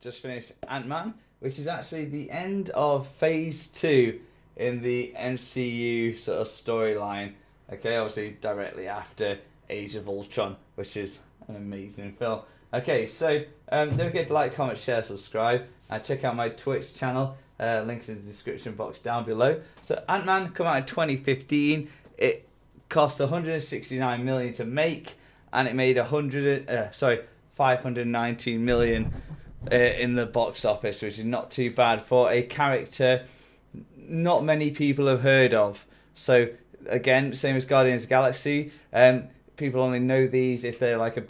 just finished Ant-Man, which is actually the end of Phase 2 in the MCU sort of storyline. Okay, obviously directly after Age of Ultron, which is an amazing film. Okay, so don't forget to like, comment, share, subscribe, and check out my Twitch channel. Links in the description box down below. So Ant-Man come out in 2015. It cost 169 million to make, and it made 519 million in the box office, which is not too bad for a character not many people have heard of. So again, same as Guardians of the Galaxy, people only know these if they're like a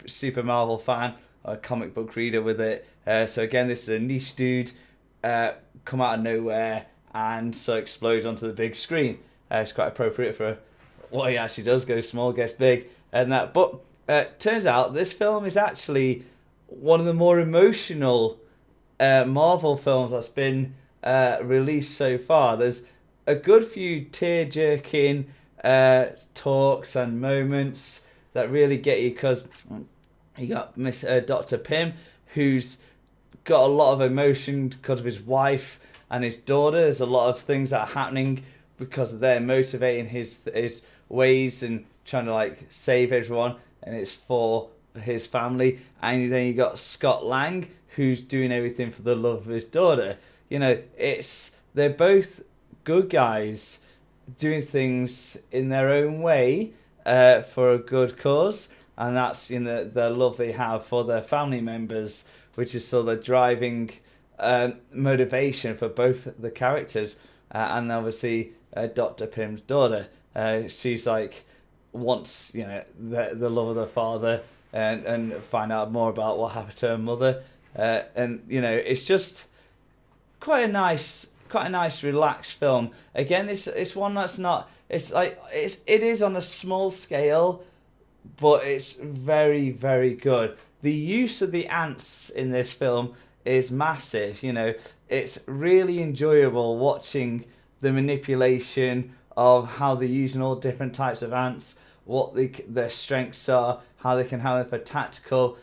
super Marvel fan or a comic book reader with it. So again, this is a niche dude come out of nowhere and so explodes onto the big screen. It's quite appropriate for what he actually does, goes small, gets big, and that. But turns out this film is actually one of the more emotional Marvel films that's been released so far. There's a good few tear-jerking talks and moments that really get you, because you got Miss Dr. Pym, who's got a lot of emotion because of his wife and his daughter. There's a lot of things that are happening because they're motivating his ways and trying to like save everyone, and it's for his family. And then you got Scott Lang, who's doing everything for the love of his daughter. You know, they're both good guys doing things in their own way for a good cause, and that's the love they have for their family members, which is sort of driving motivation for both the characters. And obviously Dr. Pym's daughter, she's like wants the love of the father and find out more about what happened to her mother, and it's just quite a nice relaxed film. Again, it's one that's not, it is on a small scale, but it's very, very good. The use of the ants in this film is massive. It's really enjoyable watching the manipulation of how they're using all different types of ants, what their strengths are, how they can have them for tactical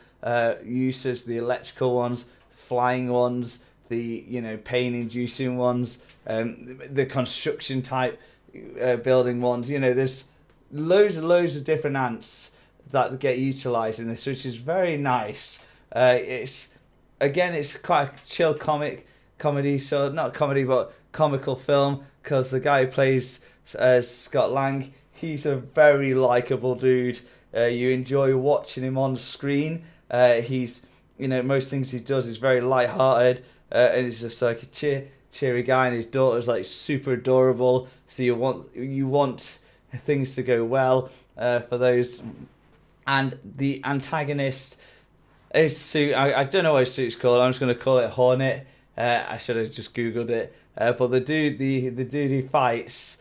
uses, the electrical ones, flying ones, the pain-inducing ones, the construction type building ones. There's loads of different ants that get utilised in this, which is very nice. It's quite a chill comedy, so not comedy but comical film, because the guy who plays Scott Lang, he's a very likeable dude. You enjoy watching him on screen. He's most things he does is very light-hearted, and he's just like a cheery guy, and his daughter's like super adorable, so you want things to go well for those. And the antagonist, his suit, I don't know what his suit's called. I'm just going to call it Hornet. I should have just googled it. But the dude he fights,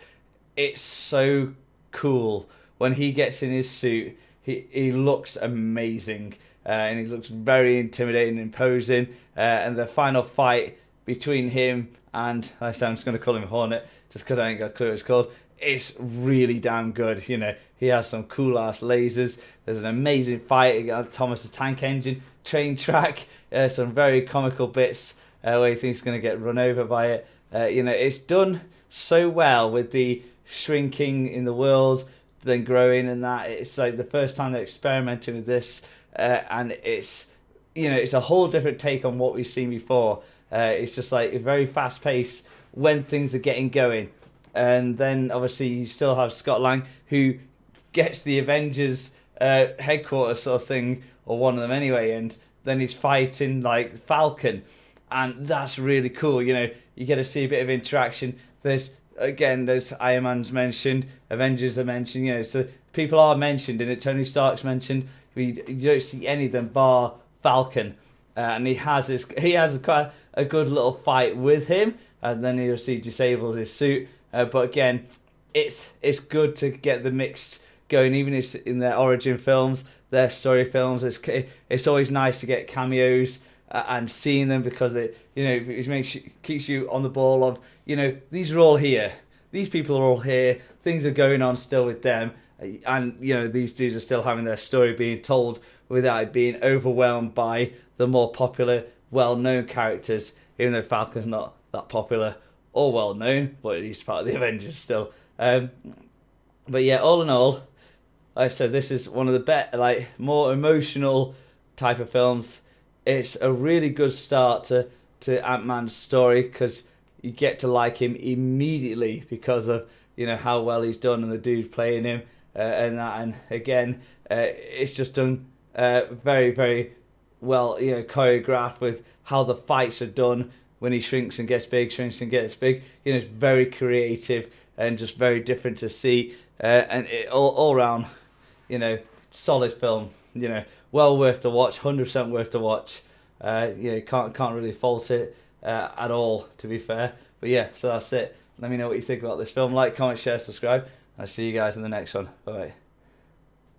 it's so cool. When he gets in his suit, he looks amazing, and he looks very intimidating and imposing. And the final fight between him and, I'm just going to call him Hornet just because I ain't got a clue what it's called. It's really damn good. He has some cool ass lasers. There's an amazing fight against Thomas the Tank Engine train track. Some very comical bits where he thinks he's going to get run over by it. It's done so well with the shrinking in the world, then growing, and that. It's like the first time they're experimenting with this, and it's a whole different take on what we've seen before. It's just like a very fast pace when things are getting going. And then obviously you still have Scott Lang, who gets the Avengers headquarters sort of thing, or one of them anyway, and then he's fighting like Falcon, and that's really cool. You get to see a bit of interaction. There's Iron Man's mentioned, Avengers are mentioned, so people are mentioned in it. Tony Stark's mentioned. You don't see any of them bar Falcon, and he has quite a good little fight with him, and then he obviously disables his suit. But again, it's good to get the mix going, even in their origin films, their story films. It's always nice to get cameos and seeing them, because it keeps you on the ball of these are all here, these people are all here, things are going on still with them, and these dudes are still having their story being told without it being overwhelmed by the more popular well-known characters, even though Falcon's not that popular or well-known, but he's part of the Avengers still. But yeah, all in all, like I said, this is one of the more emotional type of films. It's a really good start to Ant-Man's story, because you get to like him immediately because of how well he's done and the dude playing him, and again, it's just done very, very well, choreographed with how the fights are done when he shrinks and gets big, shrinks and gets big. It's very creative and just very different to see, and it all around, solid film. Well worth the watch, 100% worth the watch. Can't really fault it at all, to be fair. But yeah, so that's it. Let me know what you think about this film. Like, comment, share, subscribe. I'll see you guys in the next one. Bye.